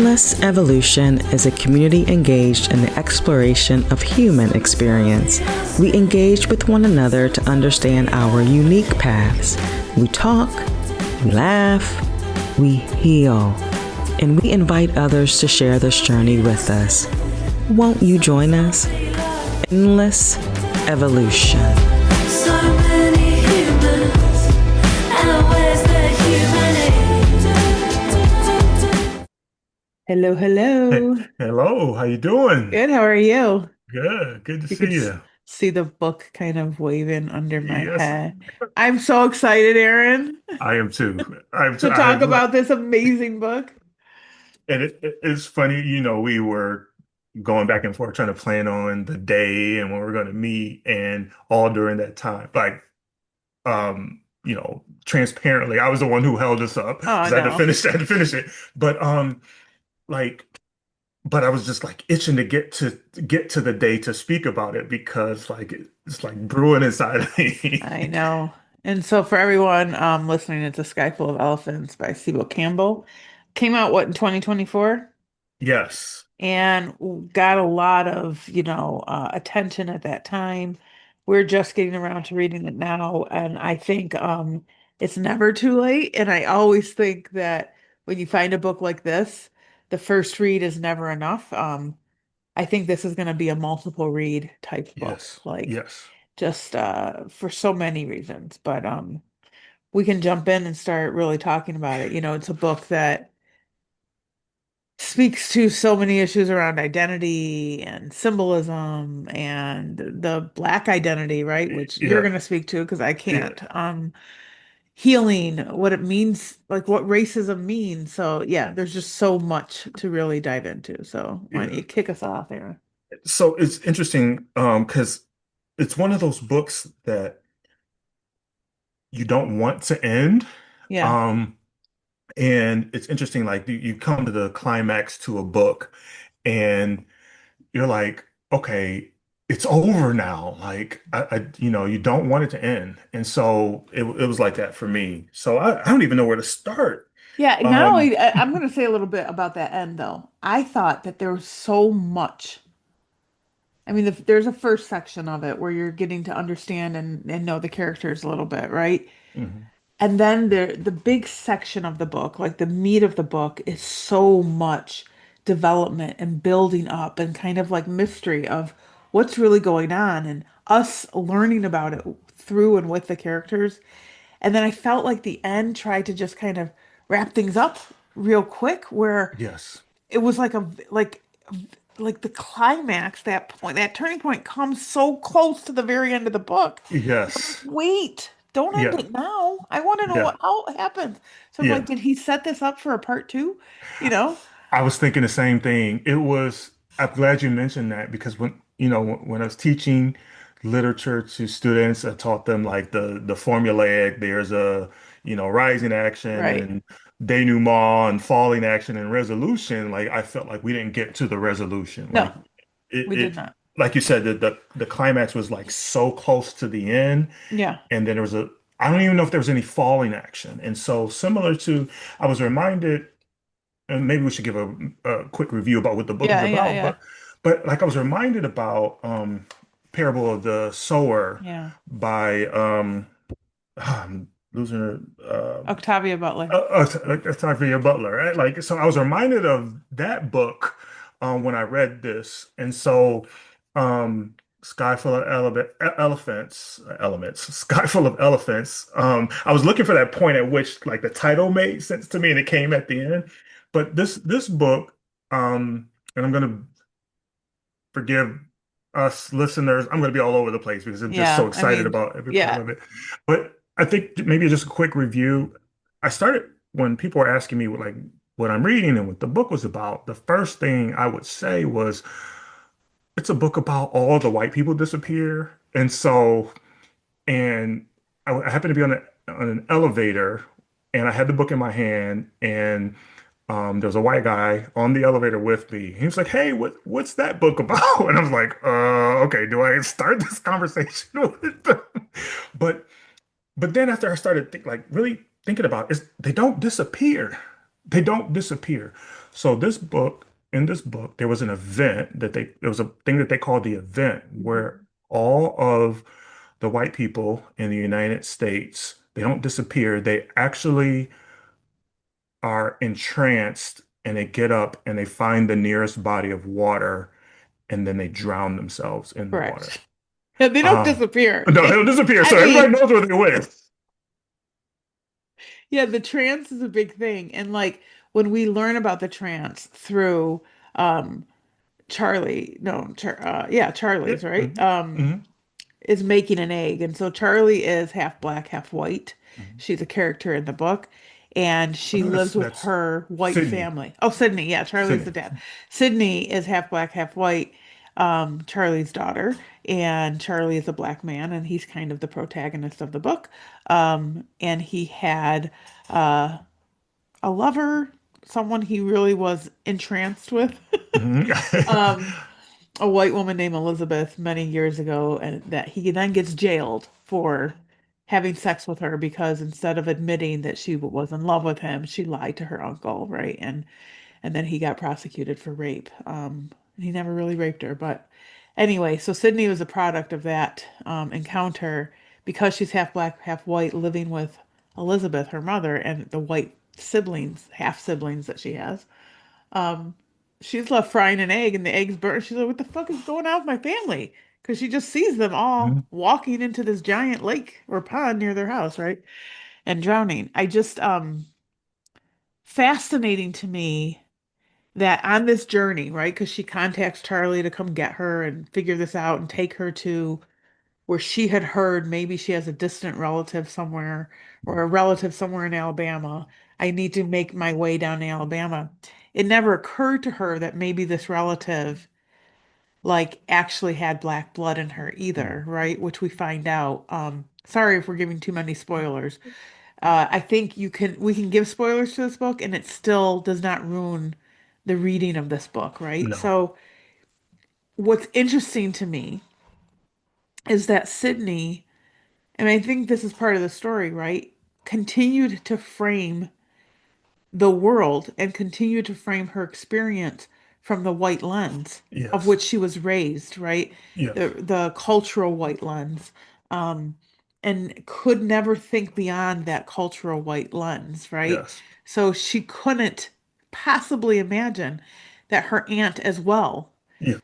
Endless Evolution is a community engaged in the exploration of human experience. We engage with one another to understand our unique paths. We talk, we laugh, we heal, and we invite others to share this journey with us. Won't you join us? Endless Evolution. So many humans, and where's the humanity? Hello, Hey, hello. hello, how you doing? Good, how are you? Good to You see could you. see the book kind of waving under my Yes, head. I'm so excited, Aaron, I am too. I am too. to I talk have like, about this amazing book. and it's funny, we were going back and forth trying to plan on the day and when we're going to meet, and all during that time, like, transparently, I was the one who held us up Oh, because no. I had to finish it. But like. But I was just like itching to get to the day to speak about it because like it's like brewing inside of me. I know. And so for everyone listening, it's A Sky Full of Elephants by Cebo Campbell. Came out, what, in 2024? Yes. And got a lot of, attention at that time. We're just getting around to reading it now, and I think it's never too late. And I always think that when you find a book like this, the first read is never enough. I think this is going to be a multiple read type book, Yes. like Yes. just for so many reasons. But we can jump in and start really talking about it. It's a book that speaks to so many issues around identity and symbolism and the Black identity, right? Which you're Yeah. going to speak to because I Yeah. can't. Healing, what it means, like what racism means. So yeah, there's just so much to really dive into. So why don't Yeah. you kick us off, Aaron? So it's interesting because it's one of those books that you don't want to end. Yeah, Um and it's interesting like you come to the climax to a book and you're like, okay, it's over now. Like you don't want it to end. And so it was like that for me. So I don't even know where to start. yeah. Not Um, only, I'm going to say a little bit about that end though. I thought that there was so much. I mean, there's a first section of it where you're getting to understand and know the characters a little bit, right? mhm. And then the big section of the book, like the meat of the book, is so much development and building up and kind of like mystery of what's really going on and us learning about it through and with the characters. And then I felt like the end tried to just kind of wrap things up real quick, where Yes. it was like the climax, that point, that turning point comes so close to the very end of the book. I'm like, Yes. wait, don't end Yeah. it now. I want to know Yeah. how it happens. So I'm like, Yeah. did he set this up for a part two? You know? I was thinking the same thing. I'm glad you mentioned that because when I was teaching literature to students, I taught them like the formulaic, there's rising action Right. and denouement and falling action and resolution. Like I felt like we didn't get to the resolution. Like No, we did it not. like you said, the climax was like so close to the end, Yeah. and then I don't even know if there was any falling action. And so similar to, I was reminded and maybe we should give a quick review about what the book is Yeah, yeah, about. yeah. But like I was reminded about Parable of the Sower Yeah. by I'm losing her Octavia Butler. Octavia Butler, right? Like so I was reminded of that book when I read this. And so Sky Full of Elements, Sky Full of Elephants. I was looking for that point at which like the title made sense to me and it came at the end. But this book, and I'm gonna forgive us listeners. I'm gonna be all over the place because I'm just so Yeah. I excited mean, about every part yeah. of it. But I think maybe just a quick review. I started when people were asking me like what I'm reading and what the book was about. The first thing I would say was it's a book about all the white people disappear. And I happened to be on an elevator and I had the book in my hand and there was a white guy on the elevator with me. He was like, "Hey, what's that book about?" And I was like, okay, do I start this conversation with it?" But but then after I started really thinking about it, they don't disappear. they don't disappear. So in this book, there was an event there was a thing that they called the event where Mhm. all of the white people in the United States, they don't disappear. They actually are entranced and they get up and they find the nearest body of water and then they drown themselves in the water. Correct. Yeah, they don't Uh, disappear. no, they don't disappear. I So everybody mean, knows where they went. yeah, the trance is a big thing. And like when we learn about the trance through um Charlie, no, yeah, Yeah. Charlie's right. Hmm. Is making an egg. And so Charlie is half black, half white. Hmm. She's a character in the book. And I she know lives with that's her white Sydney. family. Oh, Sydney. Yeah, Charlie's the Sydney. dad. Sydney is half black, half white, Charlie's daughter. And Charlie is a black man, and he's kind of the protagonist of the book. And he had uh, a lover, someone he really was entranced with. Mhm. Um, a white woman named Elizabeth many years ago, and that he then gets jailed for having sex with her because instead of admitting that she was in love with him, she lied to her uncle, right? And then he got prosecuted for rape. He never really raped her, but anyway, so Sydney was a product of that encounter because she's half black, half white, living with Elizabeth, her mother, and the white siblings, half siblings that she has. Um, she's left frying an egg and the egg's burnt. She's like, what the fuck is going on with my family? Because she just sees them all Mhm. walking into this giant lake or pond near their house, right? And drowning. I just, fascinating to me that on this journey, right? Because she contacts Charlie to come get her and figure this out and take her to where she had heard maybe she has a distant relative somewhere or a relative somewhere in Alabama. I need to make my way down to Alabama. It never occurred to her that maybe this relative like actually had black blood in her either, right? Which we find out. Sorry if we're giving too many spoilers. I think we can give spoilers to this book and it still does not ruin the reading of this book, right? No. So what's interesting to me is that Sydney, and I think this is part of the story, right? Continued to frame the world and continued to frame her experience from the white lens of Yes. which she was raised, right? The Yes. the cultural white lens. Um, and could never think beyond that cultural white lens, right? Yes. So she couldn't possibly imagine that her aunt as well Yeah.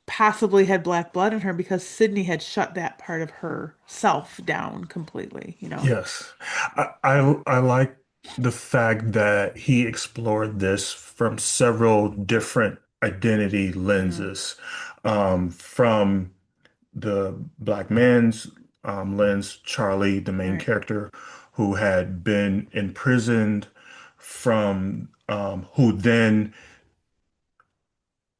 possibly had black blood in her because Sydney had shut that part of herself down completely, you know? Yes. I like the fact that he explored this from several different identity Hmm. lenses. From the black man's lens, Charlie, the main Right. character, who had been imprisoned from who then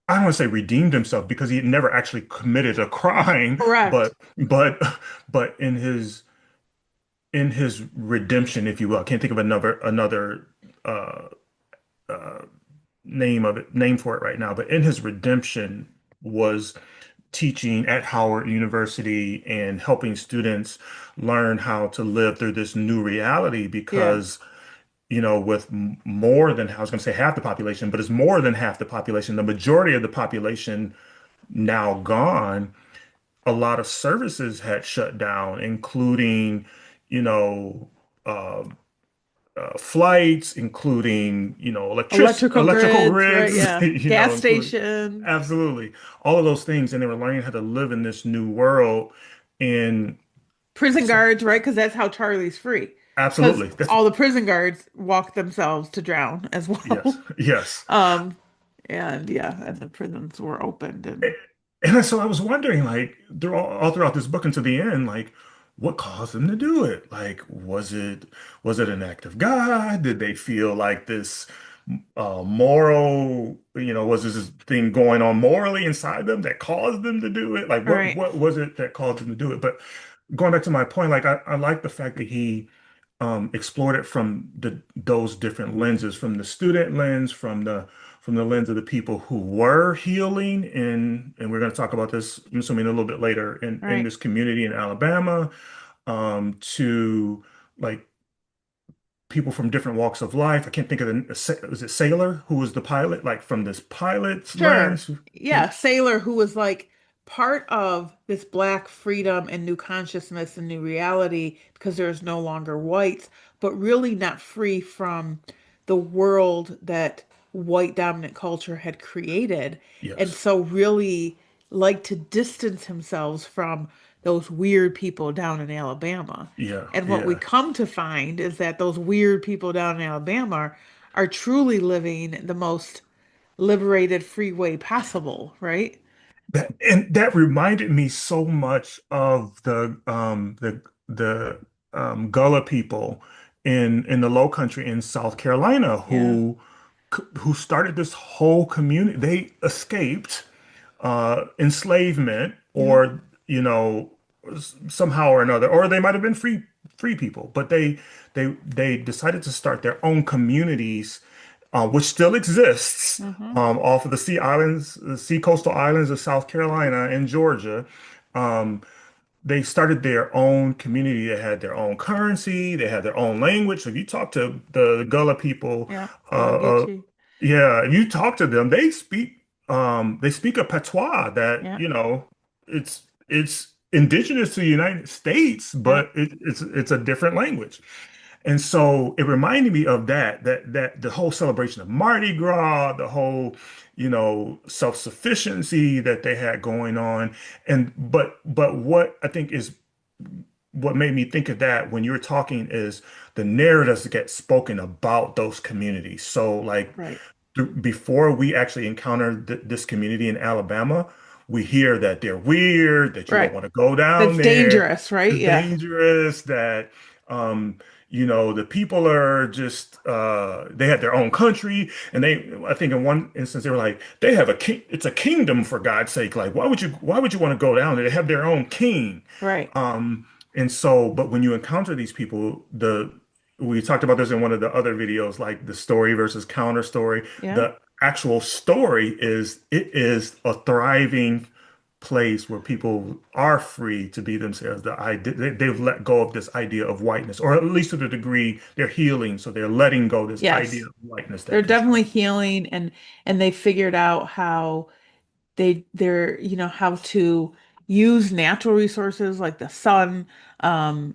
I don't want to say redeemed himself because he had never actually committed a crime, Correct. but but in his redemption, if you will, I can't think of another uh, uh, name for it right now, but in his redemption was teaching at Howard University and helping students learn how to live through this new reality Yeah. because with more than I was going to say half the population, but it's more than half the population, the majority of the population now gone, a lot of services had shut down, including, you know, uh, flights, including, Electrical electrical grids, right? grids, Yeah. Gas including stations, absolutely all of those things. And they were learning how to live in this new world. And prison so, guards, right? Because that's how Charlie's free. Because absolutely. That's, all the prison guards walk themselves to drown as yes, well. yes. Um, and yeah, and the prisons were opened and And so I was wondering, like, all throughout this book until the end, like, what caused them to do it? Like, was it an act of God? Did they feel like this moral, was this thing going on morally inside them that caused them to do it? Like, all what right, what was it that caused them to do it? But going back to my point, like, I like the fact that he explored it from those different lenses, from the student lens, from the lens of the people who were healing, and we're going to talk about this, I'm assuming a little bit later in all in right. this community in Alabama, to like people from different walks of life. I can't think of was it Sailor who was the pilot, like from this pilot's Sure. lens? Yeah, Sailor, who was like part of this black freedom and new consciousness and new reality because there's no longer whites, but really not free from the world that white dominant culture had created. And Yes. so really like to distance themselves from those weird people down in Alabama. Yeah. And what we Yeah. come to find is that those weird people down in Alabama are truly living the most liberated free way possible, right? That reminded me so much of the Gullah people in the Low Country in South Carolina Yeah. who started this whole community. They escaped enslavement, Yeah. or somehow or another, or they might have been free people, but they decided to start their own communities, which still exists, Hmm. off of the sea coastal islands of South Carolina and Georgia. Um, they started their own community. They had their own currency. They had their own language. So if you talk to the Gullah people, Yeah. uh, uh, Gullah. yeah, if you talk to them, they speak a patois that, Yeah. it's indigenous to the United States, Yeah. but it's a different language. And so it reminded me of that the whole celebration of Mardi Gras, the whole, self-sufficiency that they had going on. But what I think is what made me think of that when you were talking is the narratives that get spoken about those communities. So like Right. before we actually encountered this community in Alabama, we hear that they're weird, that you don't Right. want to go down That's there, dangerous, right? it's Yeah. dangerous, that the people are just they had their own country, and I think in one instance they were like, they have a king, it's a kingdom for God's sake. Like, why would you want to go down there? They have their own king. Right. And so, but when you encounter these people, we talked about this in one of the other videos, like the story versus counter story. Yeah. The actual story is it is a thriving place where people are free to be themselves. They've let go of this idea of whiteness, or at least to the degree they're healing. So they're letting go of this idea Yes. of whiteness They're that definitely controls. healing and they figured out how they're how to use natural resources like the sun, and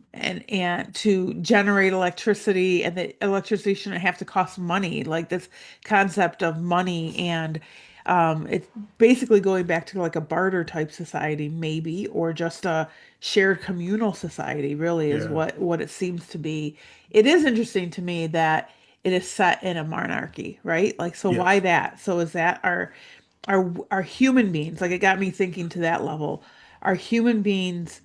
to generate electricity, and the electricity shouldn't have to cost money, like this concept of money. And it's basically going back to like a barter type society maybe, or just a shared communal society really is Yeah. what it seems to be. It is interesting to me that it is set in a monarchy, right? Like, so why Yes. that? So is that our human beings, like it got me thinking to that level. Are human beings,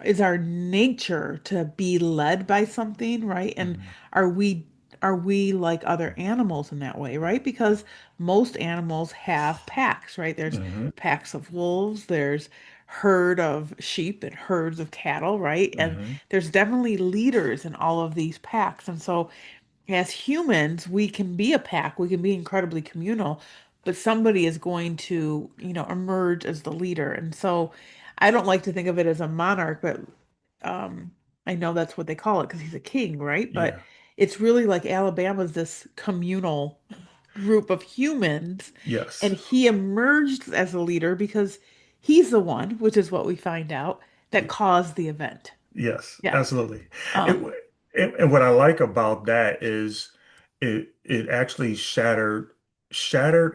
is our nature to be led by something, right? And Mhm. are we are we like other animals in that way, right? Because most animals have packs, right? There's Mhm. packs of wolves, there's herd of sheep and herds of cattle, right? And Mhm. there's definitely leaders in all of these packs. And so as humans, we can be a pack, we can be incredibly communal, but somebody is going to, emerge as the leader. And so I don't like to think of it as a monarch, but um, I know that's what they call it because he's a king, right? But Yeah. it's really like Alabama's this communal group of humans, and Yes. he emerged as a leader because he's the one, which is what we find out, that caused the event. Yes, Yes. absolutely. It, Um, and what I like about that is it actually shattered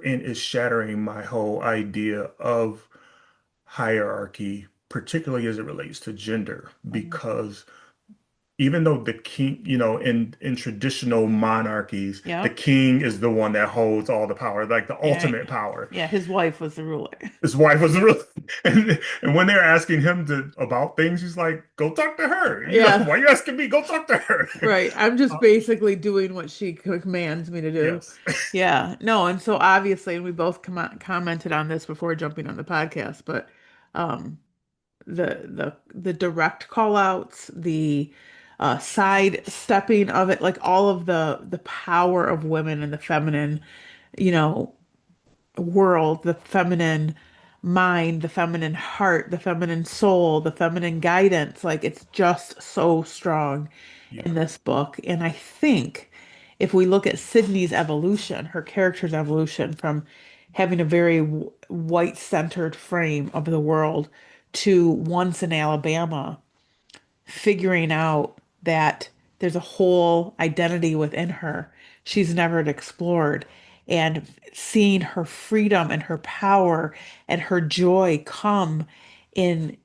and is shattering my whole idea of hierarchy, particularly as it relates to gender, mhm. because even though the king, in traditional monarchies, the Yeah. king is the one that holds all the power, like the Yeah. ultimate power. Yeah, his wife was the ruler. His wife was real, and when they're asking him about things, he's like, "Go talk to her." Yeah, Why are you asking me? Go talk to her. right. I'm just Uh, basically doing what she commands me to do. yes, Yeah, no, and so obviously, and we both commented on this before jumping on the podcast, but um, the direct call outs, the side stepping of it, like all of the power of women and the feminine, you know, world, the feminine mind, the feminine heart, the feminine soul, the feminine guidance. Like it's just so strong in Yeah. this book. And I think if we look at Sydney's evolution, her character's evolution from having a very white-centered frame of the world to once in Alabama, figuring out that there's a whole identity within her she's never explored, and seeing her freedom and her power and her joy come in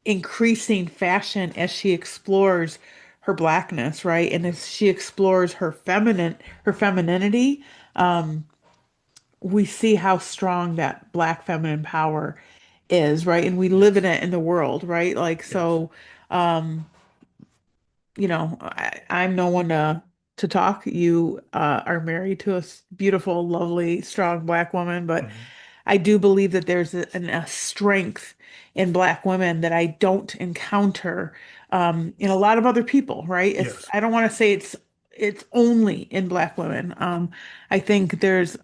increasing fashion as she explores her blackness, right? And as she explores her femininity, we see how strong that black feminine power is, right? And we live in Yes. it in the world, right? Like Yes. so I'm no one to talk. You are married to a beautiful, lovely, strong black woman, but Mhm. I do believe that there's a strength in black women that I don't encounter in a lot of other people, right? Yes. I don't want to say it's only in black women. I think there's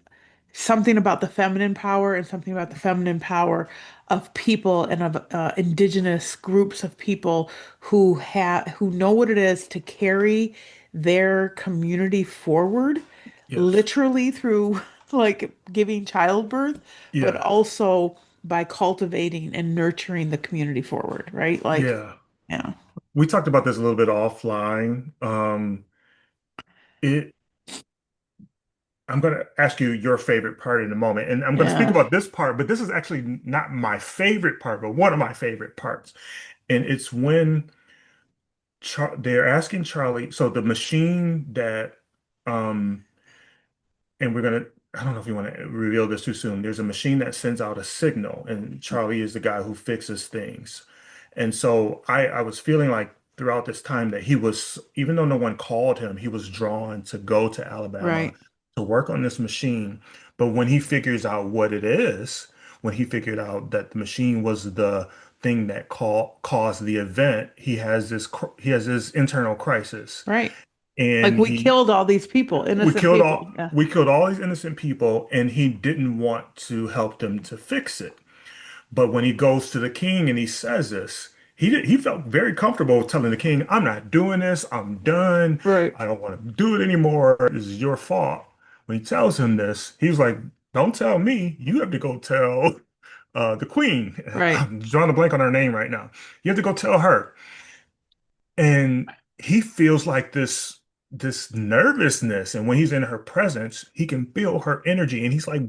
something about the feminine power and something about the feminine power of people and of indigenous groups of people who know what it is to carry their community forward, Yes. literally through like giving childbirth, but Yeah. also by cultivating and nurturing the community forward, right? Like, Yeah. yeah, We talked about this a little bit offline. It I'm going to ask you your favorite part in a moment, and I'm going to speak yeah, about this part, but this is actually not my favorite part, but one of my favorite parts. And it's when they're asking Charlie, so the machine that um and we're gonna, I don't know if you want to reveal this too soon. There's a machine that sends out a signal, and Charlie is the guy who fixes things. And so I was feeling like throughout this time that he was, even though no one called him, he was drawn to go to Alabama right, to work on this machine. But when he figures out what it is, when he figured out that the machine was the thing that caused the event, he has this internal crisis, right. Like and we killed all these people, innocent people. Yeah, we killed all these innocent people, and he didn't want to help them to fix it. But when he goes to the king and he says this, he felt very comfortable telling the king, I'm not doing this, I'm done, right, I don't want to do it anymore, this is your fault. When he tells him this, he's like, don't tell me, you have to go tell the queen. right, I'm drawing a blank on her name right now. You have to go tell her. And he feels like this nervousness, and when he's in her presence he can feel her energy, and he's like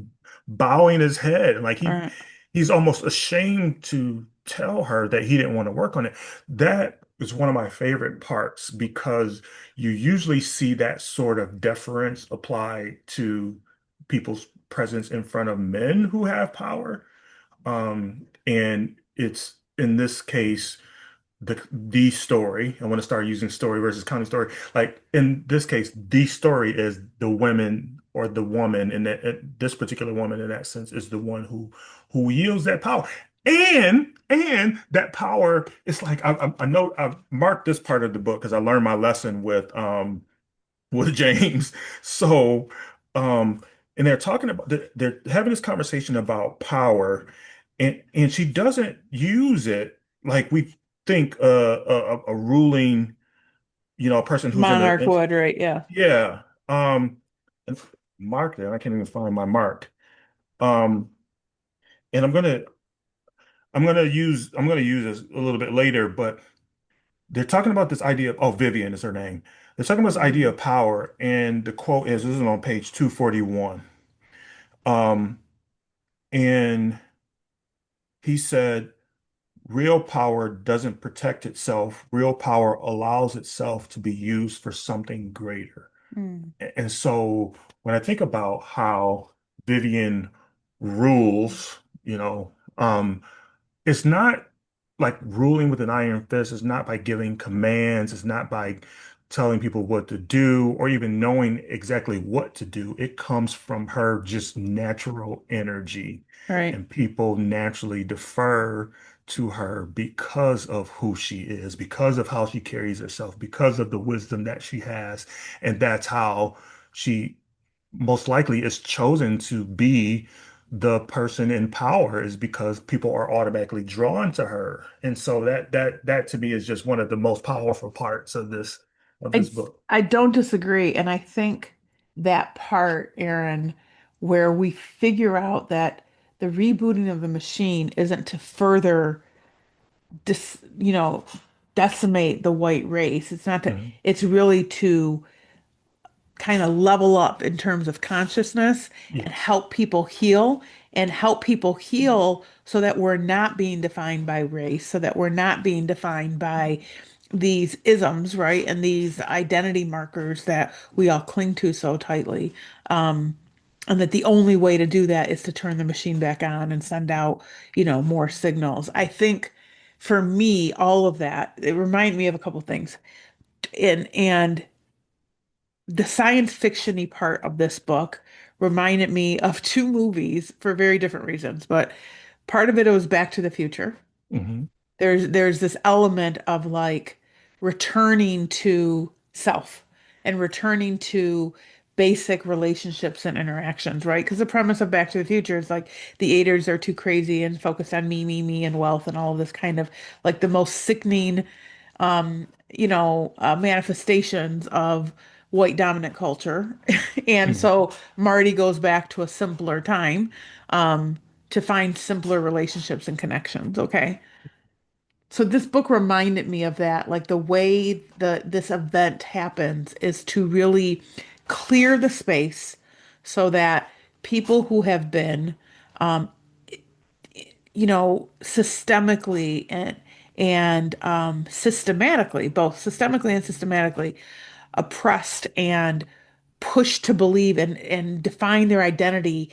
bowing his head, and like right, he's almost ashamed to tell her that he didn't want to work on it. That is one of my favorite parts, because you usually see that sort of deference apply to people's presence in front of men who have power, and it's in this case the story. I want to start using story versus county story. Like in this case, the story is the women, or the woman in this particular woman in that sense is the one who yields that power. And that power, it's like I know I've marked this part of the book because I learned my lesson with James. So um and they're talking about they're having this conversation about power, and she doesn't use it like we think a ruling, a person who's in monarch a, would, right? Yeah. yeah, and mark there, I can't even find my mark. um and I'm gonna use this a little bit later, but they're talking about this idea of, oh, Vivian is her name. They're talking about this idea Mhm. of power, and the quote is, this is on page 241. Um, and he said, real power doesn't protect itself. Real power allows itself to be used for something greater. Mm. And so when I think about how Vivian rules, it's not like ruling with an iron fist. It's not by giving commands. It's not by telling people what to do or even knowing exactly what to do. It comes from her just natural energy, Right, and people naturally defer to her because of who she is, because of how she carries herself, because of the wisdom that she has. And that's how she most likely is chosen to be the person in power is because people are automatically drawn to her. And so that to me is just one of the most powerful parts of this I book. I don't disagree, and I think that part, Aaron, where we figure out that the rebooting of the machine isn't to further decimate the white race. It's not to, Mhm. it's really to kind of level up in terms of consciousness and Yes. help people heal so that we're not being defined by race, so that we're not being defined by these isms, right? And these identity markers that we all cling to so tightly. And that the only way to do that is to turn the machine back on and send out, more signals. I think for me, all of that, it reminded me of a couple things. And the science fiction-y part of this book reminded me of two movies for very different reasons, but part of it was Back to the Future. Hmm. There's this element of like returning to self and returning to basic relationships and interactions, right? Because the premise of Back to the Future is like the eighters are too crazy and focused on me, and wealth and all of this kind of like the most sickening manifestations of white dominant culture. And Hmm. so Marty goes back to a simpler time um, to find simpler relationships and connections. Okay. So this book reminded me of that, like the way this event happens is to really clear the space so that people who have been systemically and systematically, both systemically and systematically oppressed and pushed to believe and define their identity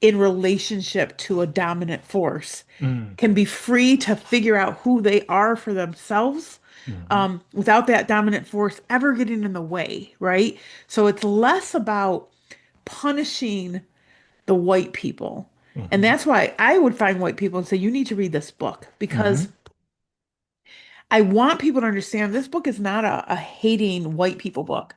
in relationship to a dominant force Hmm. can be free to figure out who they are for themselves Hmm. without that dominant force ever getting in the way, right? So it's less about punishing the white people. And Hmm. that's why I would find white people and say, you need to read this book because Hmm. I want people to understand this book is not a hating white people book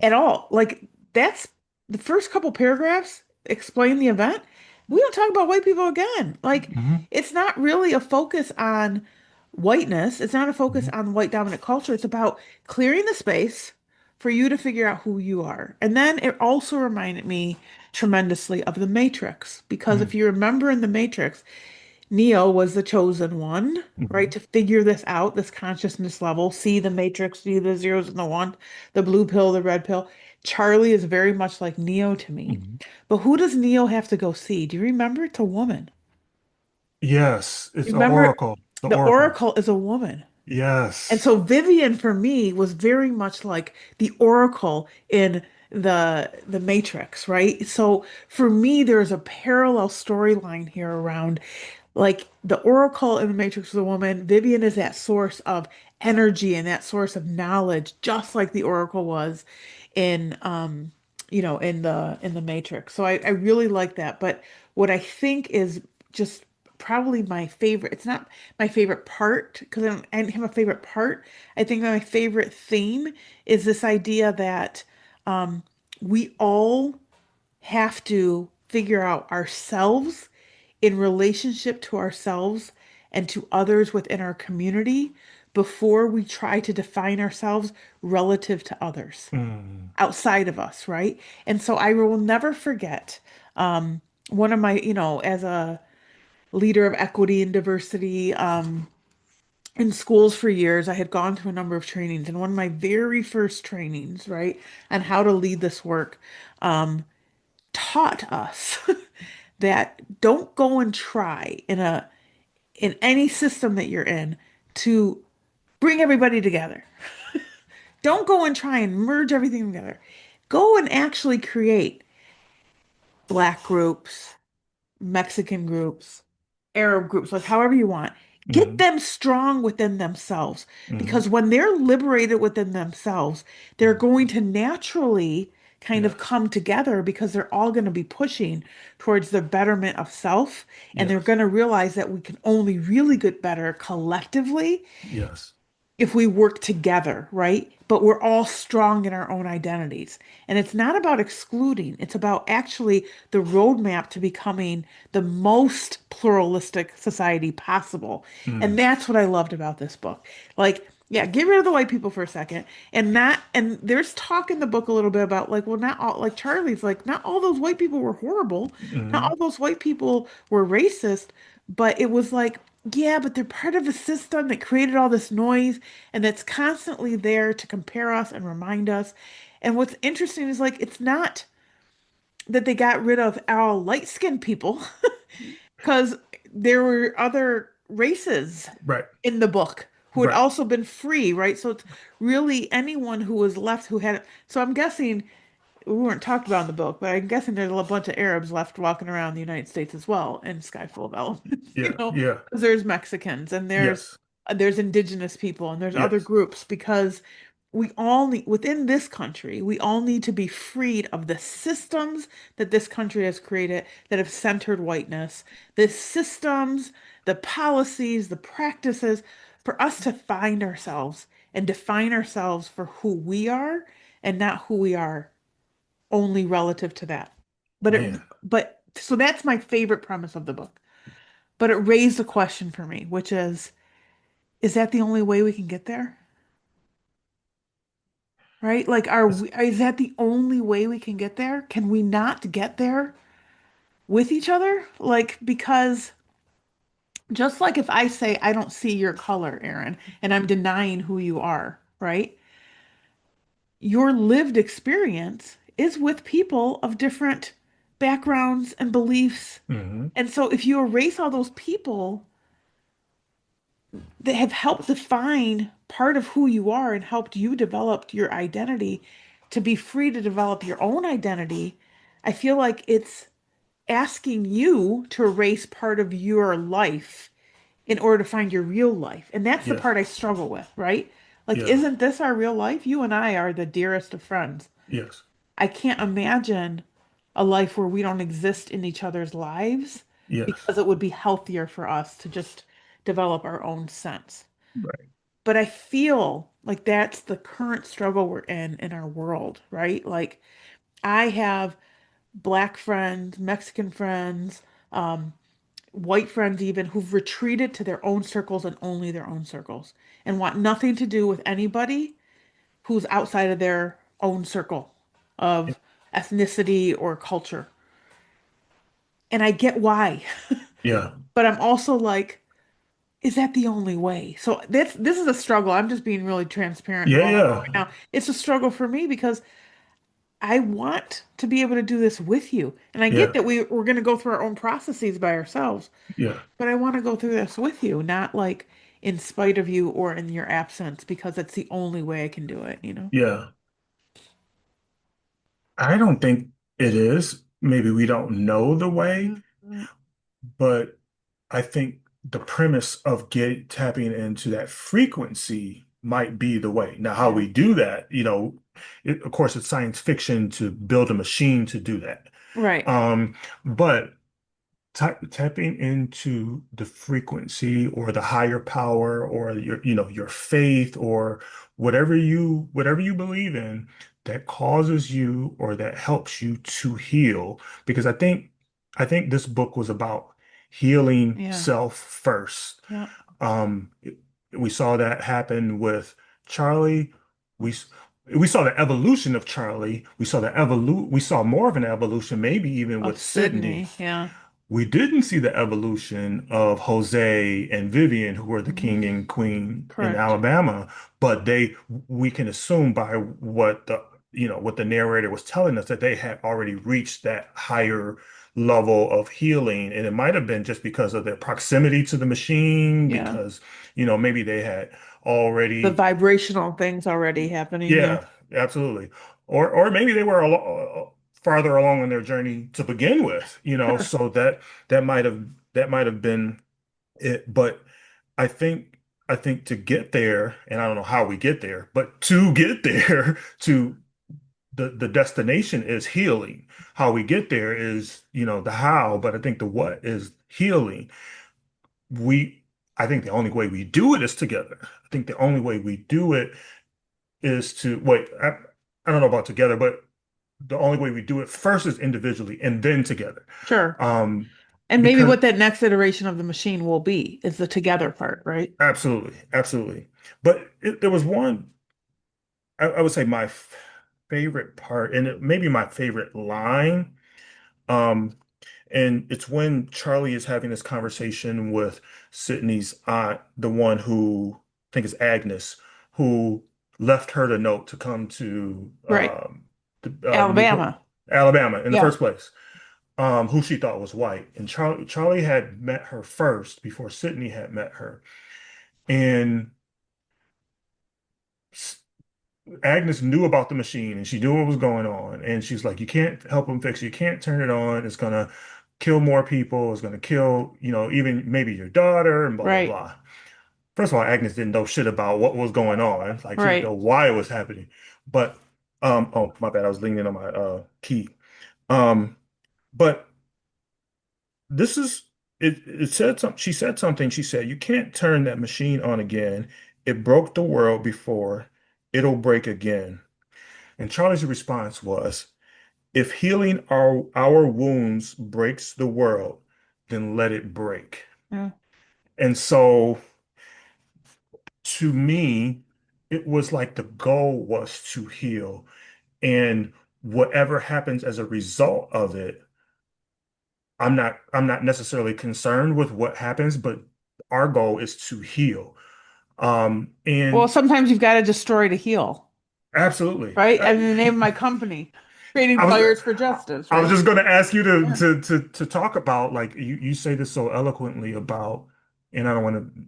at all. Like, that's the first couple paragraphs explain the event. We don't talk about white people again. Like, Hmm. it's not really a focus on whiteness, it's not a focus Hmm. on white dominant culture. It's about clearing the space for you to figure out who you are. And then it also reminded me tremendously of The Matrix, because if Hmm. you remember in The Matrix, Neo was the chosen one, right, Hmm. to figure this out, this consciousness level, see the matrix, see the zeros and the one, the blue pill, the red pill. Charlie is very much like Neo to me. Hmm. But who does Neo have to go see? Do you remember? It's a woman. Yes, You it's the remember Oracle. The the Oracle. Oracle is a woman. And Yes. so Vivian for me was very much like the Oracle in the Matrix, right? So for me, there's a parallel storyline here around like the Oracle in the Matrix is a woman. Vivian is that source of energy and that source of knowledge, just like the Oracle was in in the Matrix. So I really like that. But what I think is just probably my favorite, it's not my favorite part because I don't have a favorite part. I think my favorite theme is this idea that we all have to figure out ourselves in relationship to ourselves and to others within our community before we try to define ourselves relative to others Mm. outside of us, right? And so I will never forget one of my, as a leader of equity and diversity in schools for years, I had gone through a number of trainings, and one of my very first trainings, right, on how to lead this work, taught us that don't go and try in any system that you're in to bring everybody together. Don't go and try and merge everything together. Go and actually create Black groups, Mexican groups, Arab groups, like however you want. Get Hmm. them strong within themselves Hmm. because when they're liberated within themselves, they're going to naturally kind of Yes. come together because they're all going to be pushing towards the betterment of self. And they're Yes. going to realize that we can only really get better collectively Yes. if we work together, right? But we're all strong in our own identities. And it's not about excluding, it's about actually the roadmap to becoming the most pluralistic society possible. And Mm, that's what I loved about this book. Like, yeah, get rid of the white people for a second. And there's talk in the book a little bit about like, well, not all, like Charlie's like, not all those white people were horrible. Not hmm all those white people were racist, but it was like, yeah, but they're part of a system that created all this noise and that's constantly there to compare us and remind us. And what's interesting is like it's not that they got rid of our light-skinned people because there were other races Right, in the book who had right. also been free, right? So it's really anyone who was left who had. So I'm guessing we weren't talked about in the book, but I'm guessing there's a bunch of Arabs left walking around the United States as well in Sky Full of Elements, Yeah, yeah. 'cause there's Mexicans and Yes, there's indigenous people and there's other yes, groups because we all need within this country, we all need to be freed of the systems that this country has created that have centered whiteness, the systems, the policies, the practices for us to find ourselves and define ourselves for who we are and not who we are only relative to that. man. But so that's my favorite premise of the book. But it raised a question for me, which is that the only way we can get there? Right? Like is that the only way we can get there? Can we not get there with each other? Like because just like if I say I don't see your color, Aaron, and I'm denying who you are, right? Your lived experience is with people of different backgrounds and beliefs. Hmm And so if you erase all those people that have helped define part of who you are and helped you develop your identity to be free to develop your own identity, I feel like it's asking you to erase part of your life in order to find your real life. And that's the Yeah, part I struggle with, right? Like, yeah, isn't this our real life? You and I are the dearest of friends. yes, I can't imagine a life where we don't exist in each other's lives yes. because it would be healthier for us to just develop our own sense. Right. But I feel like that's the current struggle we're in our world, right? Like I have black friends, Mexican friends, um, white friends even who've retreated to their own circles and only their own circles and want nothing to do with anybody who's outside of their own circle of ethnicity or culture. And I get why. Yeah, But I'm also like, is that the only way? So this is a struggle. I'm just being really transparent and yeah, vulnerable yeah, right now. It's a struggle for me because I want to be able to do this with you. And I get yeah, that we're going to go through our own processes by ourselves, yeah, but I want to go through this with you, not like in spite of you or in your absence because it's the only way I can do it? yeah. I don't think it is. Maybe we don't know the way, Mhm. but I think the premise of get tapping into that frequency might be the way. Now, how Yeah. we do that, of course, it's science fiction to build a machine to do that. Right. But tapping into the frequency or the higher power or your faith or whatever you believe in that causes you or that helps you to heal. Because I think this book was about healing Yeah. self first. Yeah. Um, we saw that happen with Charlie. We s- we saw the evolution of Charlie. We saw more of an evolution, maybe even Of with Sydney. Sydney. Yeah. We didn't see the evolution of Jose and Vivian, who were the Mhm. king and queen in Correct. Alabama, but we can assume by what the narrator was telling us that they had already reached that higher level of healing. And it might have been just because of their proximity to the machine, Yeah. because, maybe they had The already, vibrational things already happening. Yeah. yeah, absolutely. Or maybe they were farther along in their journey to begin with, Sure. so that might have been it. But I think I think to get there, and I don't know how we get there, but to get there to the destination is healing. How we get there is, the how, but I think the what is healing. We I think the only way we do it is together. I think the only way we do it is to wait. I don't know about together, but the only way we do it first is individually and then together. Sure. Um, And maybe because what that next iteration of the machine will be is the together part, right? absolutely, absolutely. But there was one, I would say my favorite part, and it may be my favorite line. Um, and it's when Charlie is having this conversation with Sydney's aunt, the one who I think is Agnes, who left her the note to come to Right. Newport, Alabama. Alabama in the Yeah. first place, who she thought was white. And Charlie had met her first before Sydney had met her. And Agnes knew about the machine and she knew what was going on. And she's like, you can't help him fix it. You can't turn it on. It's gonna kill more people. It's gonna kill, even maybe your daughter and blah blah Right. blah. First of all, Agnes didn't know shit about what was going on. Like she didn't know Right. why it was happening. But oh my bad, I was leaning on my key. Um, but this is it said something. She said something. She said, you can't turn that machine on again. It broke the world before. It'll break again. And Charlie's response was, if healing our wounds breaks the world, then let it break. Yeah. And so to me, it was like the goal was to heal. And whatever happens as a result of it, I'm not necessarily concerned with what happens, but our goal is to heal. Well, And sometimes you've got to destroy to heal, absolutely. right? I mean, the name of my company, Creating I was Fires for Justice, I was right? just going to ask you to Yeah. talk about like you say this so eloquently about, and I don't want to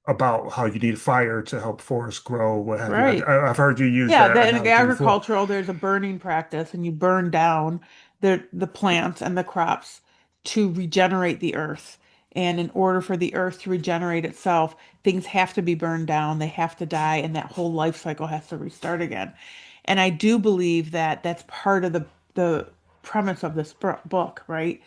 about how you need fire to help forests grow, what have you. Right. I've heard you use Yeah, that that in analogy before. agricultural, there's a burning practice, and you burn down the plants and the crops to regenerate the earth. And in order for the earth to regenerate itself, things have to be burned down, they have to die, and that whole life cycle has to restart again. And I do believe that that's part of the premise of this book, right?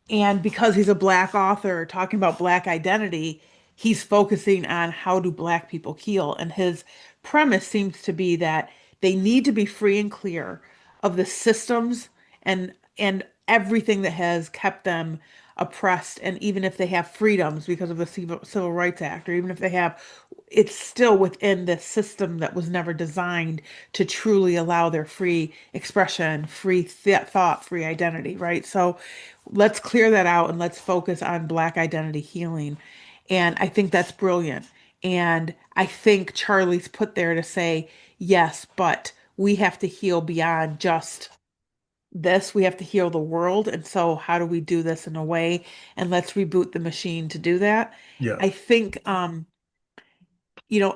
And because he's a black author talking about black identity, he's focusing on how do black people heal. And his premise seems to be that they need to be free and clear of the systems and everything that has kept them oppressed. And even if they have freedoms because of the Civil Rights Act, or even if they have, it's still within the system that was never designed to truly allow their free expression, free thought, free identity, right? So let's clear that out and let's focus on Black identity healing. And I think that's brilliant. And I think Charlie's put there to say, yes, but we have to heal beyond just this. We have to heal the world. And so, how do we do this in a way? And let's reboot the machine to do that. Yeah. I think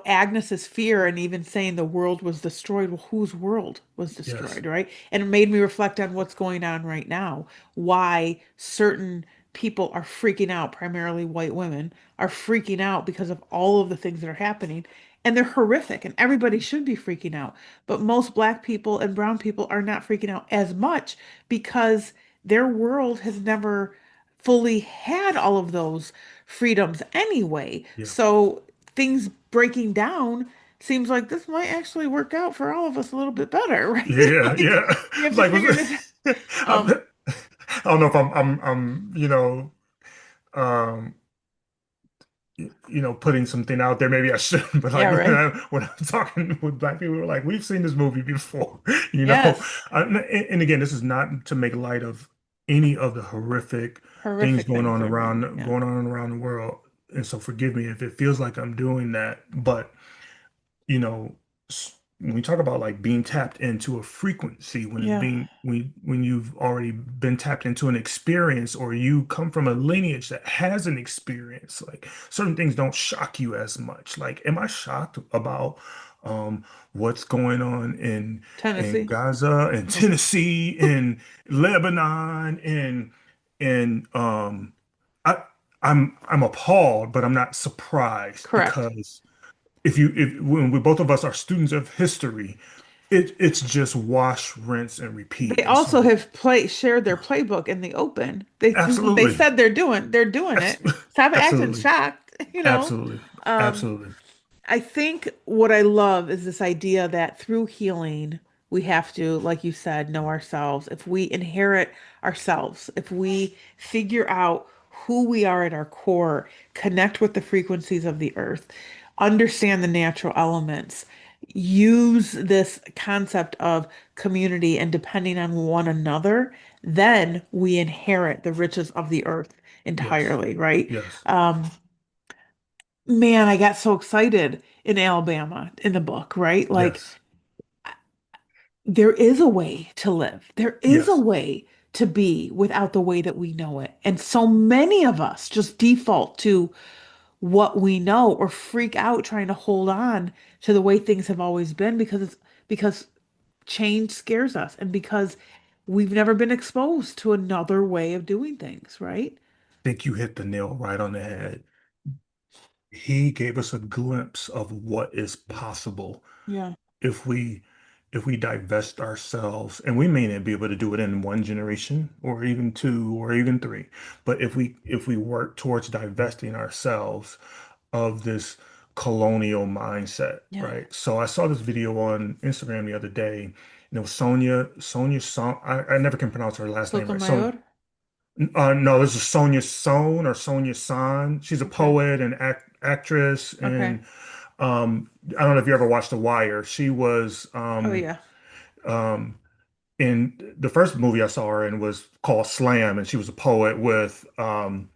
Agnes's fear and even saying the world was destroyed. Well, whose world was Yes. destroyed, right? And it made me reflect on what's going on right now, why certain people are freaking out, primarily white women, are freaking out because of all of the things that are happening. And they're horrific, and everybody should be freaking out. But most black people and brown people are not freaking out as much because their world has never fully had all of those freedoms anyway. Yeah. So things breaking down seems like this might actually work out for all of us a little bit better, right? Yeah. Like Yeah. we have to Like, figure this. I'm, Um, I don't know if I'm um, putting something out there. Maybe I shouldn't, but like yeah, when right. I'm talking with black people, we're like, we've seen this movie before, you know. Yes, And again, this is not to make light of any of the horrific things horrific things that are going. Yeah, going on around the world. And so forgive me if it feels like I'm doing that, but you know, when we talk about like being tapped into a frequency, when it's yeah, being when you've already been tapped into an experience, or you come from a lineage that has an experience, like certain things don't shock you as much. Like, am I shocked about what's going on in Tennessee. Gaza and Yeah, Tennessee and Lebanon and I I'm appalled, but I'm not surprised correct. because if when we both of us are students of history, it's just wash, rinse, and repeat. They And also so, have shared their playbook in the open. They absolutely, said they're doing it. Abs- Stop acting absolutely, shocked, you know. absolutely, Um, absolutely. I think what I love is this idea that through healing, we have to, like you said, know ourselves. If we inherit ourselves, if we figure out who we are at our core, connect with the frequencies of the earth, understand the natural elements, use this concept of community and depending on one another, then we inherit the riches of the earth Yes, entirely, right? yes, Um, Man, I got so excited in Alabama in the book, right? Like yes, there is a way to live. There is a yes. way to be without the way that we know it. And so many of us just default to what we know or freak out trying to hold on to the way things have always been because change scares us and because we've never been exposed to another way of doing things, right? Think you hit the nail right on the head. He gave us a glimpse of what is possible Yeah. if we divest ourselves, and we may not be able to do it in one generation or even two or even three, but if we work towards divesting ourselves of this colonial mindset, Yeah. right? So I saw this video on Instagram the other day, and it was Sonia Son. I never can pronounce her last name right. So Sotomayor? no, this is Sonia Son or Sonia San. She's a Okay. poet and actress, Okay. and I don't know if you ever watched The Wire. She was Oh yeah. um, in the first movie I saw her in was called Slam, and she was a poet with um,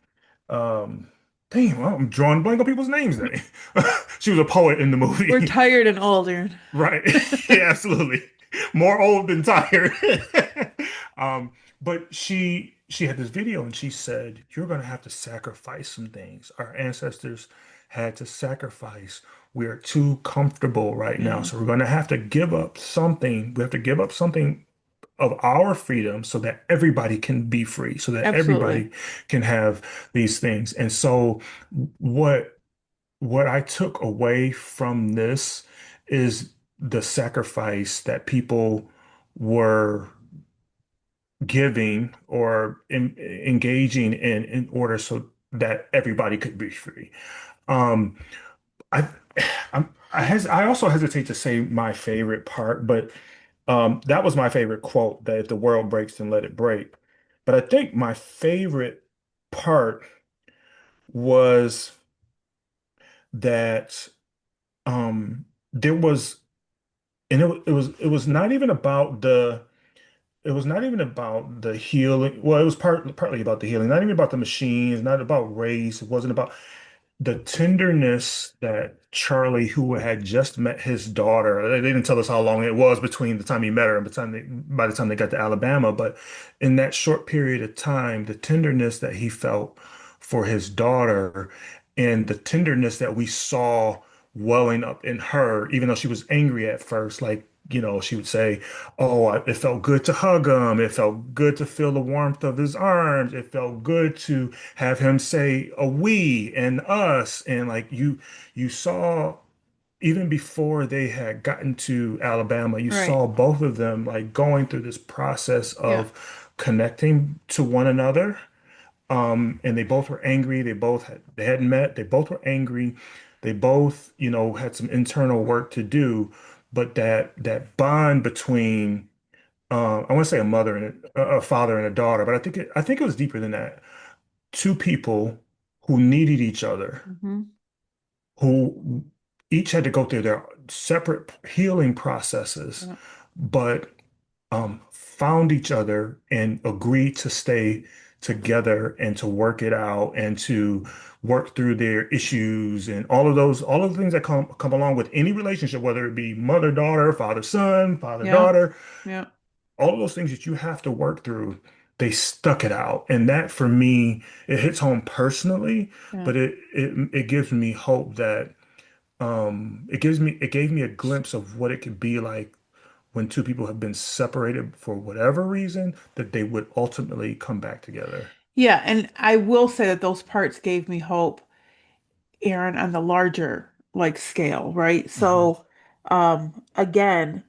dang, well, I'm drawing blank on people's names then. She was a poet in the We're movie. tired and old, Aaron. Right. Yeah, absolutely. More old than tired. Um, but she had this video and she said, "You're gonna have to sacrifice some things. Our ancestors had to sacrifice. We are too comfortable right now. Yeah, So we're gonna have to give up something. We have to give up something of our freedom so that everybody can be free, so that absolutely. everybody can have these things." And so what I took away from this is the sacrifice that people were giving or engaging in order so that everybody could be free. Um, I I also hesitate to say my favorite part, but that was my favorite quote, that if the world breaks, then let it break. But I think my favorite part was that there was and it was not even about the healing. Well, it was partly about the healing, not even about the machines, not about race. It wasn't about the tenderness that Charlie, who had just met his daughter, they didn't tell us how long it was between the time he met her and by the time they got to Alabama, but in that short period of time, the tenderness that he felt for his daughter and the tenderness that we saw welling up in her, even though she was angry at first, like, she would say, "Oh, it felt good to hug him. It felt good to feel the warmth of his arms. It felt good to have him say a we and us." And like you saw even before they had gotten to Alabama, you Right. saw both of them like going through this process Yeah. of connecting to one another. And they both were angry. They hadn't met. They both were angry. They both, had some internal work to do. But that bond between, I want to say a father and a daughter, but I think it was deeper than that. Two people who needed each other, Hmm. who each had to go through their separate healing processes, Yeah. but found each other and agreed to stay together and to work it out and to work through their issues and all of the things that come along with any relationship, whether it be mother daughter, father son, father Yeah. daughter, Yeah. all of those things that you have to work through. They stuck it out, and that for me, it hits home personally, Yeah. but it gives me hope that it gave me a glimpse of what it could be like when two people have been separated for whatever reason, that they would ultimately come back together. Yeah. And I will say that those parts gave me hope, Aaron, on the larger like scale, right? Hmm. So, again,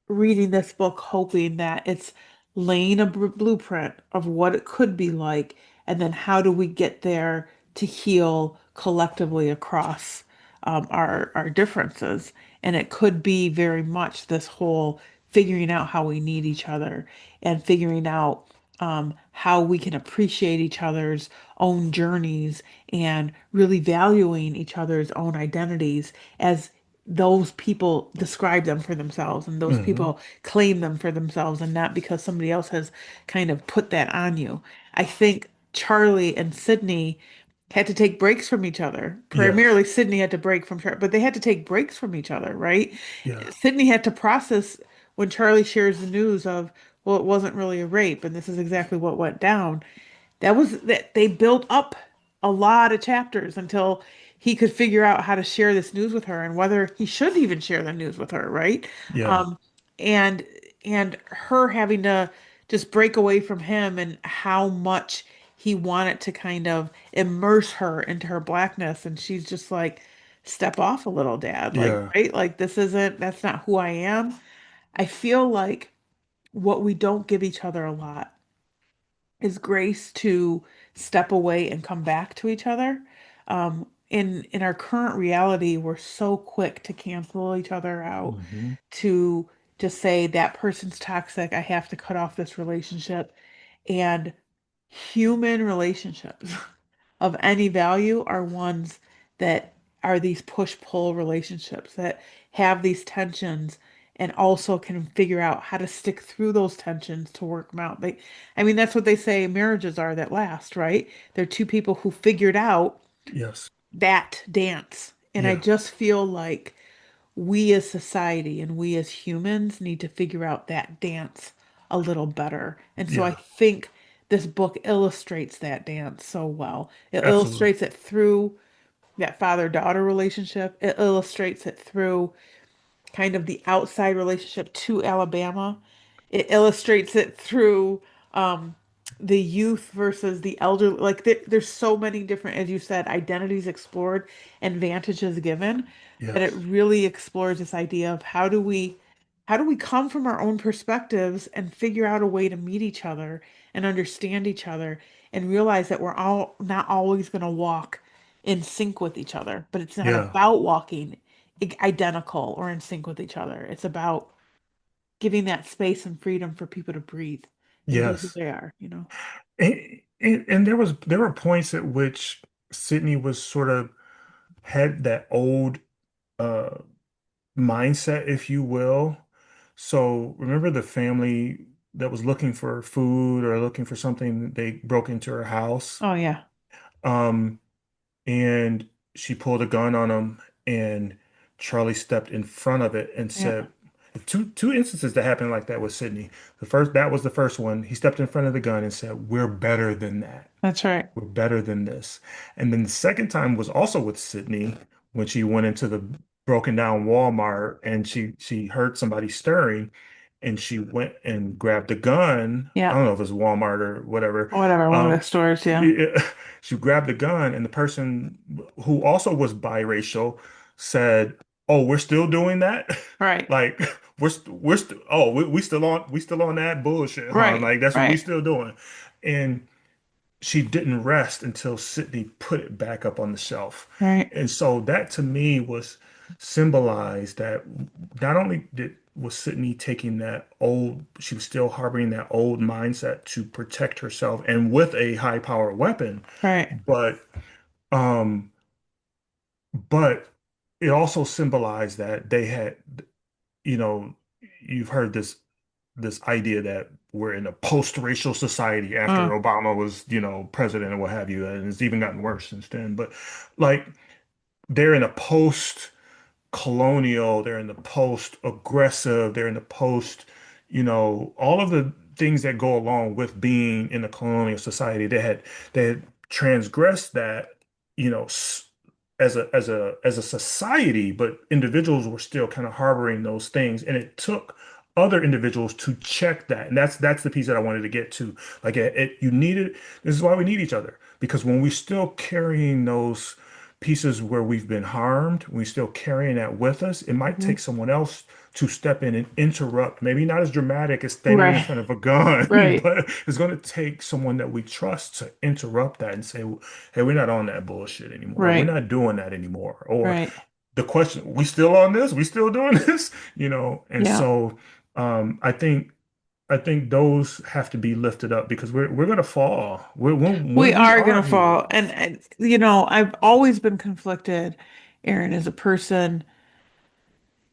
reading this book hoping that it's laying a blueprint of what it could be like, and then how do we get there to heal collectively across our differences. And it could be very much this whole figuring out how we need each other and figuring out how we can appreciate each other's own journeys and really valuing each other's own identities as those people describe them for themselves and those Hmm. people claim them for themselves and not because somebody else has kind of put that on you. I think Charlie and Sydney had to take breaks from each other. Yes. Primarily, Sydney had to break from Charlie, but they had to take breaks from each other, right? Yeah. Sydney had to process when Charlie shares the news of, well, it wasn't really a rape, and this is exactly what went down. That was that they built up a lot of chapters until he could figure out how to share this news with her and whether he should even share the news with her, right? Yeah. Um, and and her having to just break away from him and how much he wanted to kind of immerse her into her blackness, and she's just like, step off a little, Dad, like, Yeah. right? Like this isn't that's not who I am. I feel like what we don't give each other a lot is grace to step away and come back to each other. In our current reality, we're so quick to cancel each other out, Hmm. to just say that person's toxic, I have to cut off this relationship. And human relationships of any value are ones that are these push-pull relationships that have these tensions and also can figure out how to stick through those tensions to work them out. I mean, that's what they say marriages are that last, right? They're two people who figured out Yes. that dance. And I Yeah. just feel like we as society and we as humans need to figure out that dance a little better. And so I Yeah. think this book illustrates that dance so well. It Absolutely. illustrates it through that father-daughter relationship. It illustrates it through kind of the outside relationship to Alabama. It illustrates it through um, the youth versus the elder. Like there's so many different, as you said, identities explored and vantages given that it Yes. really explores this idea of how do we come from our own perspectives and figure out a way to meet each other and understand each other and realize that we're all not always going to walk in sync with each other, but it's not Yeah. about walking identical or in sync with each other. It's about giving that space and freedom for people to breathe and be who Yes. they are. And there were points at which Sydney was sort of had that old uh mindset, if you will. So remember the family that was looking for food or looking for something, they broke into her house. Oh yeah. Um, and she pulled a gun on him, and Charlie stepped in front of it and Yeah. said, two instances that happened like that with Sydney. That was the first one. He stepped in front of the gun and said, "We're better than that. That's right. We're better than this." And then the second time was also with Sydney when she went into the broken down Walmart and she heard somebody stirring and she went and grabbed a gun. I Yeah. don't know if it was Walmart or whatever. Whatever, one of the Um, stores, yeah. yeah, she grabbed the gun and the person who also was biracial said, "Oh, we're still doing that?" Right. Like we still on that bullshit, huh? Right. Like that's what we Right. still doing. And she didn't rest until Sydney put it back up on the shelf. Right. And so that to me was symbolized that not only was Sydney taking she was still harboring that old mindset to protect herself and with a high power weapon, Right. but um but it also symbolized that they had, you know, you've heard this idea that we're in a post-racial society after Uh, Obama was, president and what have you, and it's even gotten worse since then. But like they're in a post-colonial, they're in the post-aggressive, they're in the post, all of the things that go along with being in a colonial society. They had transgressed that, you know, as a society, but individuals were still kind of harboring those things, and it took other individuals to check that. And that's the piece that I wanted to get to. Like you needed. This is why we need each other, because when we're still carrying those pieces where we've been harmed, we're still carrying that with us. It might mhm. take someone else to step in and interrupt. Maybe not as dramatic as standing in Right. front of a gun, Right. but it's going to take someone that we trust to interrupt that and say, "Hey, we're not on that bullshit anymore. We're Right. not doing that anymore." Or Right. the question, "We still on this? We still doing this?" And Yeah. so I think those have to be lifted up because we're gonna fall. When We we are are gonna fall. heroes. And I've always been conflicted, Aaron, as a person,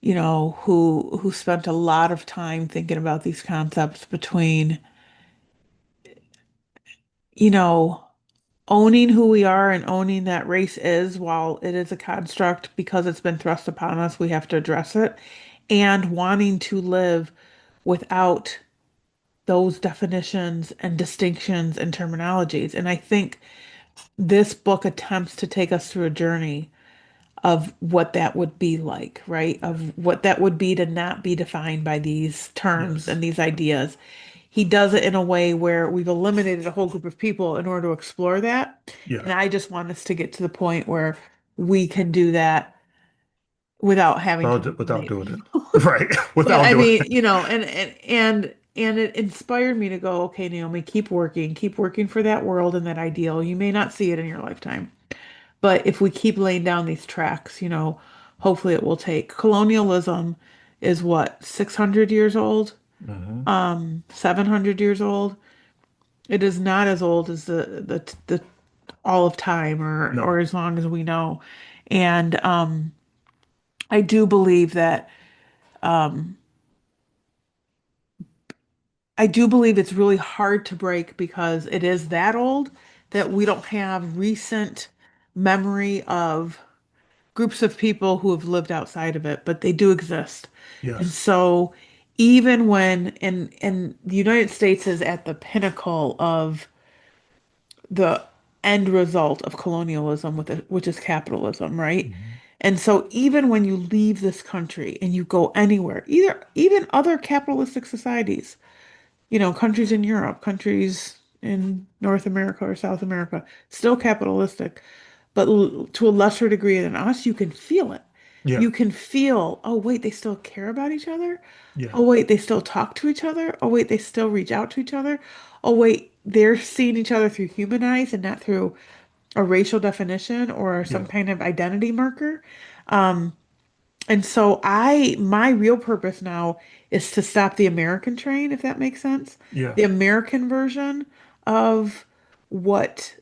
who spent a lot of time thinking about these concepts between, you know, owning who we are and owning that race is, while it is a construct because it's been thrust upon us, we have to address it, and wanting to live without those definitions and distinctions and terminologies. And I think this book attempts to take us through a journey of what that would be like, right? Yes, Of what that would be to not be defined by these terms yes, and these ideas. He does it in a way where we've eliminated a whole group of people in order to explore that. yeah. And I just want us to get to the point where we can do that without having to Without eliminate doing it, people. right? But Without I doing mean, it. and it inspired me to go, okay, Naomi, keep working for that world and that ideal. You may not see it in your lifetime, but if we keep laying down these tracks, hopefully it will take. Colonialism is what, 600 years old? Hmm. 700 years old? It is not as old as the all of time, or No. as long as we know. And I do believe that I do believe it's really hard to break because it is that old that we don't have recent memory of groups of people who have lived outside of it, but they do exist. And Yes. so even when and the United States is at the pinnacle of the end result of colonialism, which is capitalism, right? Mhm. And so even when you leave this country and you go anywhere, either even other capitalistic societies, countries in Europe, countries in North America or South America, still capitalistic, but to a lesser degree than us, you can feel it. Yeah. You can feel, oh, wait, they still care about each other. Yeah. Oh, wait, they still talk to each other. Oh, wait, they still reach out to each other. Oh, wait, they're seeing each other through human eyes and not through a racial definition or some Yeah. kind of identity marker. And so my real purpose now is to stop the American train, if that makes sense. Yeah. The American version of what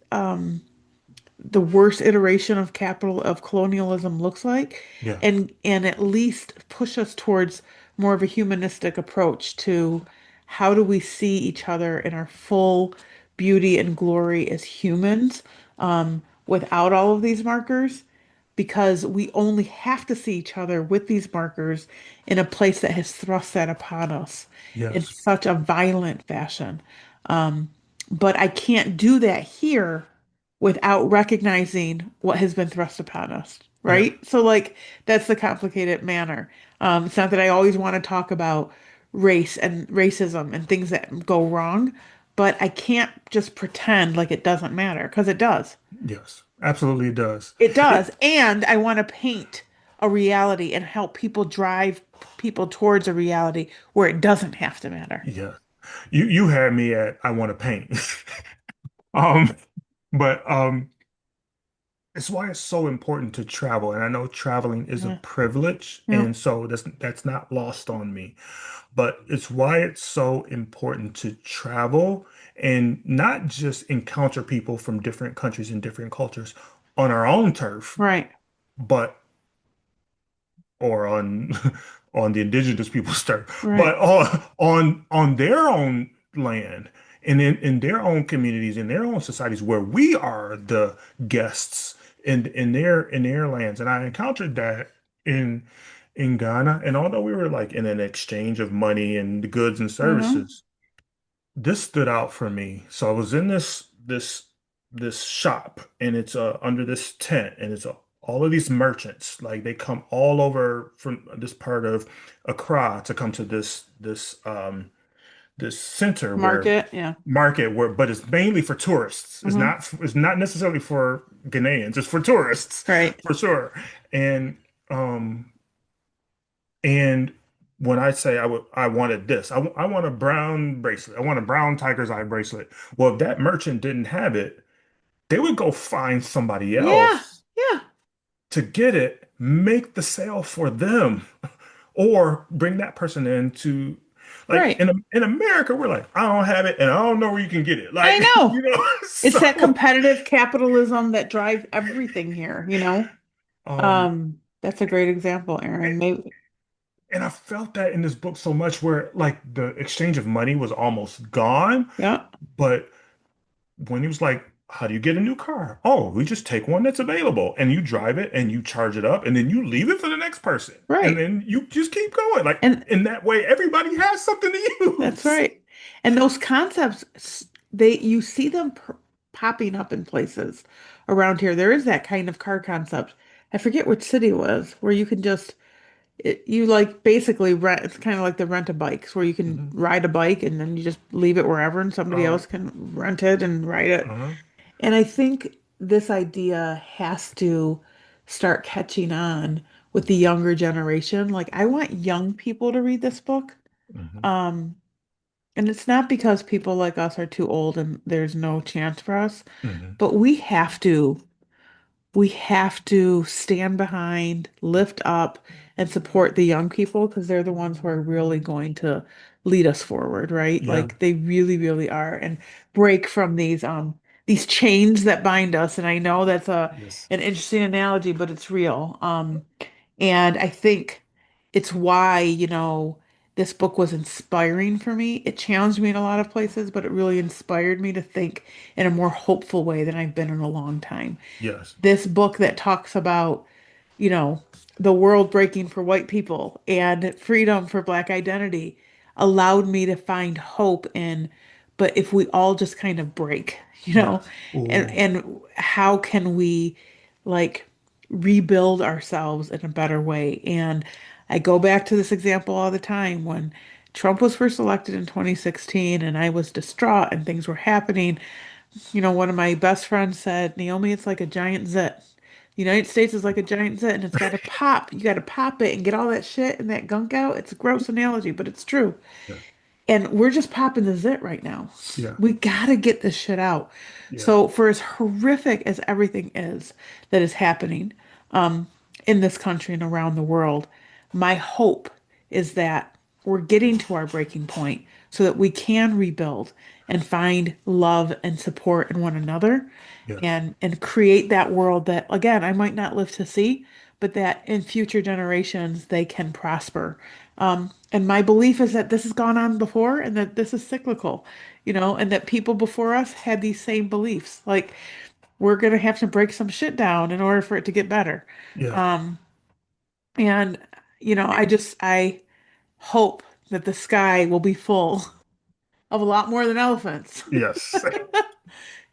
the worst iteration of colonialism looks like, Yeah. and at least push us towards more of a humanistic approach to how do we see each other in our full beauty and glory as humans, without all of these markers, because we only have to see each other with these markers in a place that has thrust that upon us in Yes. such a violent fashion. But I can't do that here without recognizing what has been thrust upon us, Yeah. right? So, like, that's the complicated manner. It's not that I always want to talk about race and racism and things that go wrong, but I can't just pretend like it doesn't matter because it does. Yes. Absolutely it does. It does. It And I want to paint a reality and help people drive people towards a reality where it doesn't have to matter. yeah. You had me at I want to paint. Um, but it's why it's so important to travel. And I know traveling is a Yeah. privilege, Yeah. and so that's not lost on me. But it's why it's so important to travel and not just encounter people from different countries and different cultures on our own turf, Right. but or on on the indigenous people's turf, Right. but on their own land and in their own communities, in their own societies where we are the guests in their lands. And I encountered that in in Ghana. And although we were like in an exchange of money and goods and Hmm. services, this stood out for me. So I was in this shop, and it's under this tent, and it's all of these merchants. Like they come all over from this part of Accra to come to this center where Market. Yeah. market where, but it's mainly for tourists. Hmm. It's not necessarily for Ghanaians. It's for tourists Right. for sure. And um and when I say I wanted this, I want a brown bracelet. I want a brown tiger's eye bracelet. Well, if that merchant didn't have it, they would go find somebody Yeah, else yeah, to get it, make the sale for them, or bring that person in to, like right. in America, we're like, I don't have it and I don't know where you can get it. I Like, know. It's that so competitive capitalism that drives everything here, you know? um That's a great example, Aaron. Maybe, and I felt that in this book so much where like the exchange of money was almost gone, yeah, but when he was like, how do you get a new car? Oh, we just take one that's available and you drive it and you charge it up and then you leave it for the next person. And right. then you just keep going. Like And in that way, everybody has something to that's use. right. And those concepts, they you see them popping up in places around here. There is that kind of car concept. I forget which city it was, where you can just you like basically rent. It's kind of like the rent a bikes, where you can Hmm. ride a bike and then you just leave it wherever, and somebody Uh, else can rent it and ride it. uh-huh. And I think this idea has to start catching on with the younger generation. Like I want young people to read this book. Hmm. Um, and it's not because people like us are too old and there's no chance for us, Hmm. but we have to stand behind, lift up, and support the young people because they're the ones who are really going to lead us forward, right? Yeah. Like they really, really are, and break from these chains that bind us. And I know that's a Yes. an interesting analogy, but it's real. And I think it's why, this book was inspiring for me. It challenged me in a lot of places, but it really inspired me to think in a more hopeful way than I've been in a long time. Yes. This book that talks about, you know, the world breaking for white people and freedom for black identity allowed me to find hope in, but if we all just kind of break, Yes. and Oh, how can we like rebuild ourselves in a better way? And I go back to this example all the time when Trump was first elected in 2016 and I was distraught and things were happening. One of my best friends said, Naomi, it's like a giant zit. The United States is like a giant zit and it's got to pop. You got to pop it and get all that shit and that gunk out. It's a gross analogy, but it's true. yeah. And we're just popping the zit right now. Yeah. We got to get this shit out. Yeah. So, for as horrific as everything is that is happening um, in this country and around the world, my hope is that we're getting to our breaking point so that we can rebuild and find love and support in one another Yes. and create that world that, again, I might not live to see, but that in future generations they can prosper. And my belief is that this has gone on before and that this is cyclical, and that people before us had these same beliefs. Like, we're going to have to break some shit down in order for it to get better. Yeah. Um, and, I hope that the sky will be full of a lot more than elephants. Yes.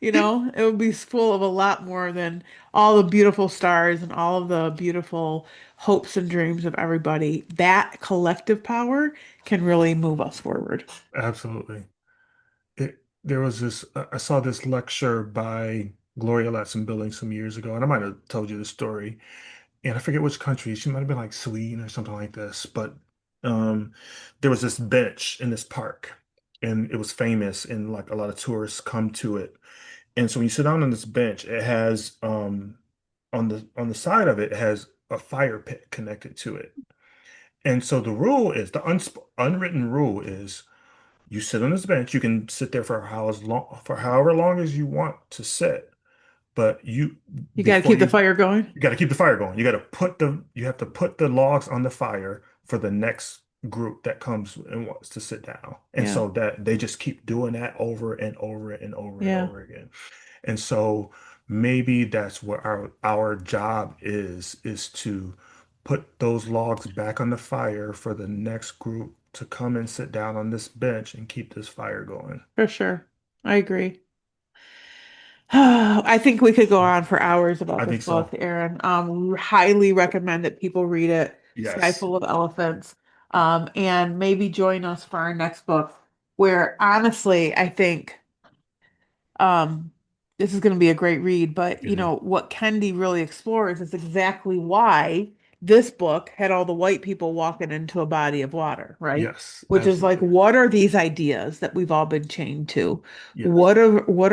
It would be full of a lot more than all the beautiful stars and all of the beautiful hopes and dreams of everybody. That collective power can really move us forward. Absolutely. There was this, I saw this lecture by Gloria Ladson-Billings some years ago, and I might have told you the story. And I forget which country. She might have been like Sweden or something like this. But um, there was this bench in this park, and it was famous, and like a lot of tourists come to it. And so when you sit down on this bench, it has on the side of it, it has a fire pit connected to it. And so the rule is the unwritten rule is you sit on this bench. You can sit there for however long as you want to sit, but You got to before keep the you fire going. you got to keep the fire going. You have to put the logs on the fire for the next group that comes and wants to sit down. And Yeah. so that they just keep doing that over and over and over and Yeah, over again. And so maybe that's what our job is to put those logs back on the fire for the next group to come and sit down on this bench and keep this fire going. for sure. I agree. I think we could go on for hours about I this think book, so. Aaron. Highly recommend that people read it. Sky Yes. Full of Elephants. And maybe join us for our next book, where honestly, I think um, this is going to be a great read. But Yeah. what Kendi really explores is exactly why this book had all the white people walking into a body of water, right? Yes, Which is like, absolutely. what are these ideas that we've all been chained to? Yes. What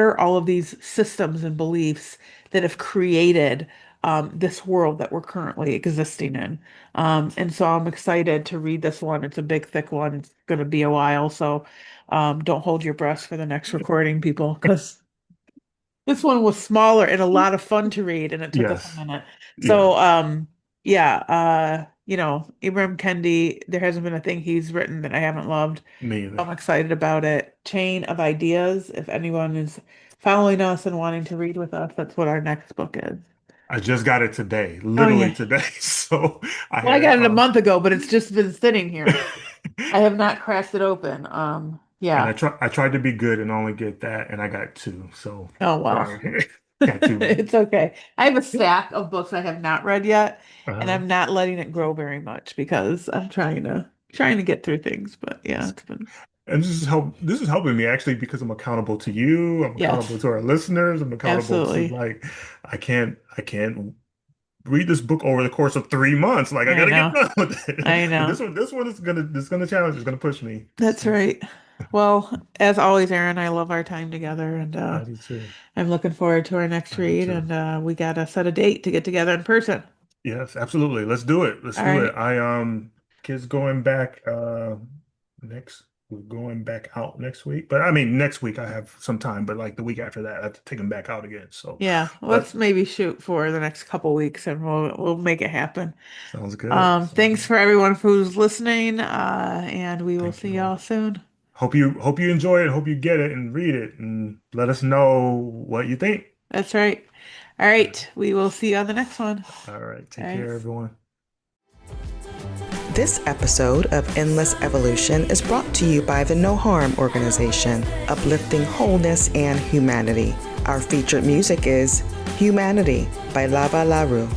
are all of these systems and beliefs that have created this world that we're currently existing in? And so I'm excited to read this one. It's a big, thick one. It's going to be a while, so don't hold your breath for the next recording, people, because this one was smaller and a lot of fun to read, and it took us a Yes. minute. Yeah. So, yeah, Ibram Kendi, there hasn't been a thing he's written that I haven't loved. Me either. I'm excited about it. Chain of Ideas. If anyone is following us and wanting to read with us, that's what our next book is. I just got it today, Oh literally yeah. today. So I Well, I had got it a month ago, but it's just been sitting here. I have not cracked it open. and Yeah. I tried to be good and only get that, and I got two. So Oh well. sorry. Got two. It's okay. I have a stack of books I have not read yet, and Uh, I'm not letting it grow very much because I'm trying to get through things. But yeah, it's been and this is helping me actually because I'm accountable to you, I'm accountable yes, to our listeners, I'm accountable to absolutely. like I can't read this book over the course of 3 months. Like I I gotta get know. done with it. I And know. this one is gonna challenge, it's gonna push me. That's So right. Well, as always, Aaron, I love our time together, and I do too. I'm looking forward to our next I do read. too. And we gotta set a date to get together in person. Yes, absolutely. Let's do it. Let's All do it. right. Kids going back next we're going back out next week. But I mean next week I have some time, but like the week after that I have to take them back out again. So Yeah, let's but maybe shoot for the next couple weeks, and we'll make it happen. sounds good. Sounds Thanks good. for everyone who's listening, and we will Thank see you all. y'all soon. Hope you enjoy it, hope you get it and read it and let us know what you think. That's right. All right, we will see you on the next one. All right, take care Thanks. everyone. This episode of Endless Evolution is brought to you by the No Harm Organization, uplifting wholeness and humanity. Our featured music is Humanity by Lava Laru.